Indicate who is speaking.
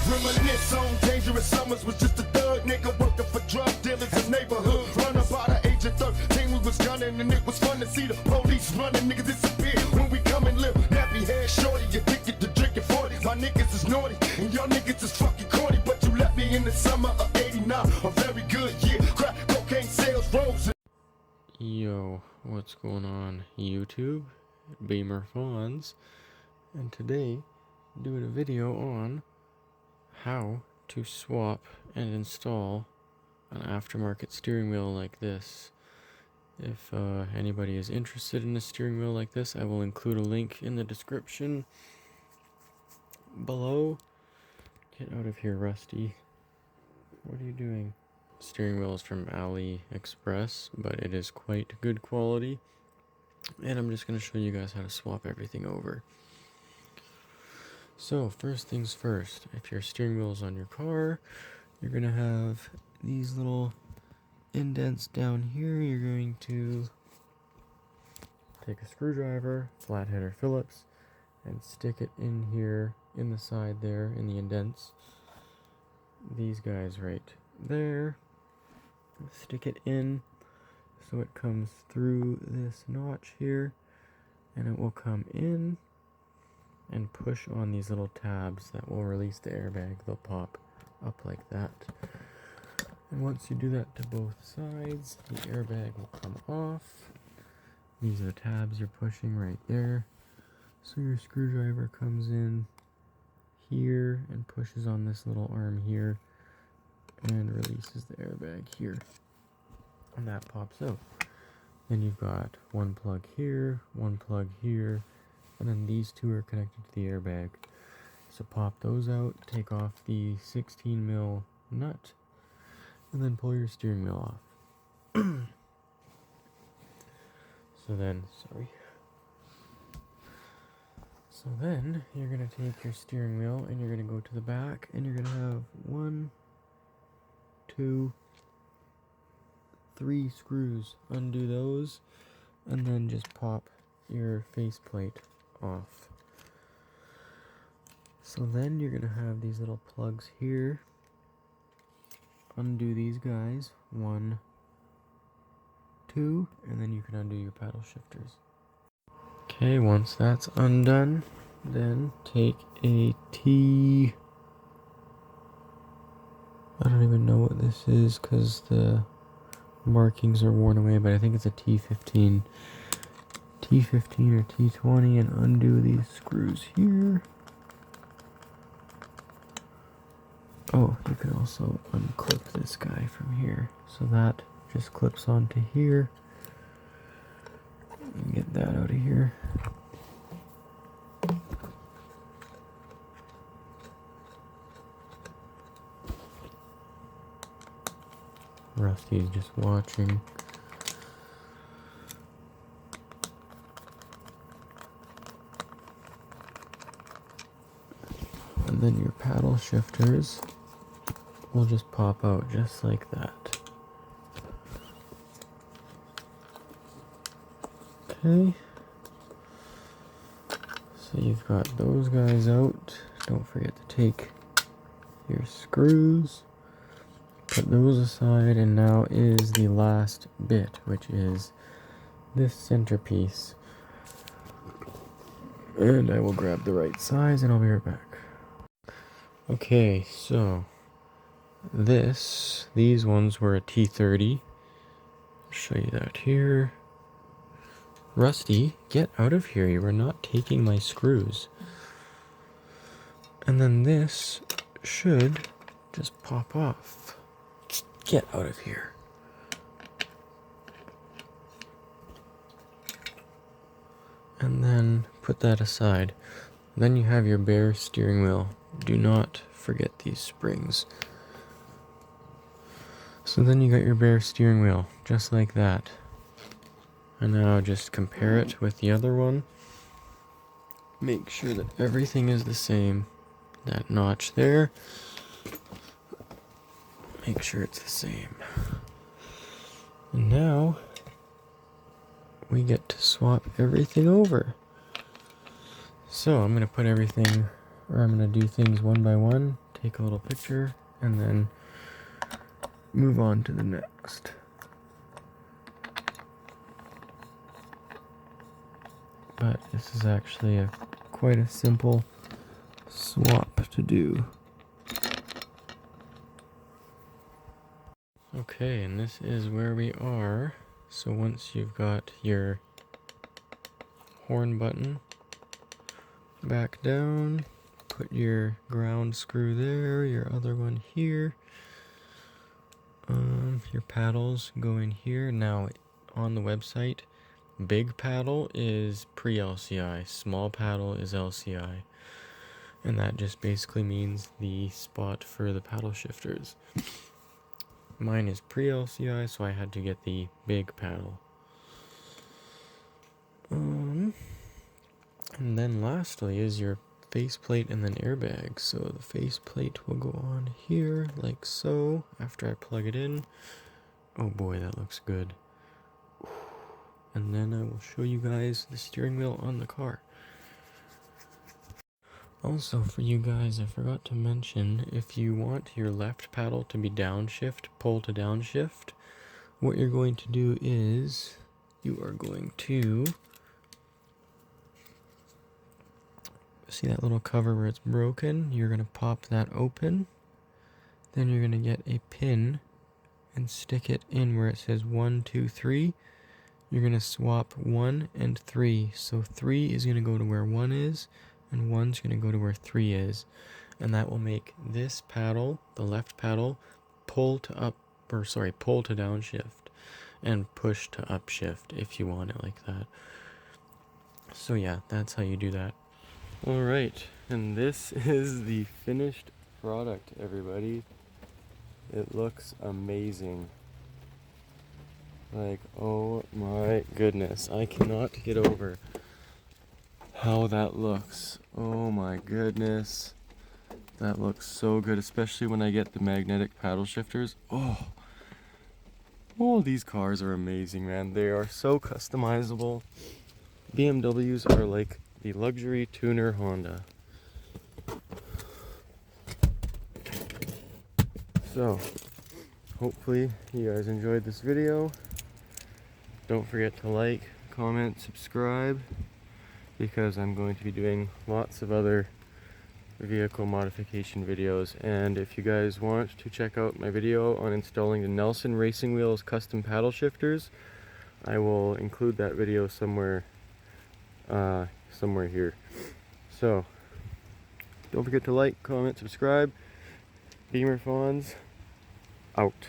Speaker 1: Reminisce on dangerous summers, was just a thug nigga working for drug dealers in neighborhood. Run about the age of 13, we was gunning, and it was fun to see the police running. Niggas disappear when we come and live. Nappy head shorty, addicted to drinking 40. My niggas is naughty, and y'all niggas is fucking corny. But you left me in the summer of '89, a very good year. Crack cocaine sales rose.
Speaker 2: Yo, what's going on YouTube? Beamer-Fonz, and today doing a video on how to swap and install an aftermarket steering wheel like this. If anybody is interested in a steering wheel like this, I will include a link in the description below. Get out of here, Rusty. What are you doing? Steering wheel is from AliExpress, but it is quite good quality. And I'm just going to show you guys how to swap everything over. So, first things first, if your steering wheel is on your car, you're going to have these little indents down here. You're going to take a screwdriver, flathead or Phillips, and stick it in here, in the side there, in the indents. These guys right there. Stick it in so it comes through this notch here, and it will come in and push on these little tabs that will release the airbag. They'll pop up like that. And once you do that to both sides, the airbag will come off. These are the tabs you're pushing right there. So your screwdriver comes in here and pushes on this little arm here and releases the airbag here. And that pops out. Then you've got one plug here, one plug here, and then these two are connected to the airbag. So pop those out, take off the 16mm nut, and then pull your steering wheel off. So then you're going to take your steering wheel and you're going to go to the back, and you're going to have 1, 2, 3 screws. Undo those, and then just pop your faceplate off. So then you're going to have these little plugs here. Undo these guys, 1, 2, and then you can undo your paddle shifters. Okay, once that's undone, then take a T... I don't even know what this is because the markings are worn away, but I think it's a T15 or T20, and undo these screws here. Oh, you can also unclip this guy from here, so that just clips onto here. Get that out of here. Rusty's just watching. And then your paddle shifters will just pop out just like that. Okay. So you've got those guys out. Don't forget to take your screws. Put those aside, and now is the last bit, which is this centerpiece. And I will grab the right size and I'll be right back. Okay, so these ones were a T30. I'll show you that here. Rusty, get out of here. You are not taking my screws. And then this should just pop off. Get out of here. And then put that aside. Then you have your bare steering wheel. Do not forget these springs. So then you got your bare steering wheel, just like that. And now just compare it with the other one. Make sure that everything is the same. That notch there. Make sure it's the same. And now we get to swap everything over. So I'm going to put everything, or I'm going to do things one by one. take a little picture, and then move on to the next. But this is actually quite a simple swap to do. Okay, and this is where we are. So once you've got your horn button back down, put your ground screw there, your other one here. Your paddles go in here. Now on the website, big paddle is pre-LCI, small paddle is LCI. And that just basically means the spot for the paddle shifters. Mine is pre-LCI, so I had to get the big paddle. And then lastly is your faceplate and then airbag. So the faceplate will go on here like so after I plug it in. Oh boy, that looks good. And then I will show you guys the steering wheel on the car. Also for you guys, I forgot to mention, if you want your left paddle to be downshift, pull to downshift, what you're going to do is you are going to see that little cover where it's broken. You're going to pop that open. Then you're going to get a pin and stick it in where it says 1, 2, 3. You're going to swap 1 and 3. So 3 is going to go to where 1 is, and 1's going to go to where 3 is. And that will make this paddle, the left paddle, pull to downshift and push to upshift if you want it like that. So yeah, that's how you do that. Alright, and this is the finished product, everybody. It looks amazing. Like, oh my goodness, I cannot get over how that looks. Oh my goodness, that looks so good, especially when I get the magnetic paddle shifters. Oh, these cars are amazing, man. They are so customizable. BMWs are like the luxury tuner Honda. So, hopefully you guys enjoyed this video. Don't forget to like, comment, subscribe, because I'm going to be doing lots of other vehicle modification videos. And if you guys want to check out my video on installing the Nelson Racing Wheels custom paddle shifters, I will include that video somewhere here. So don't forget to like, comment, subscribe. Beamer-Fonz out.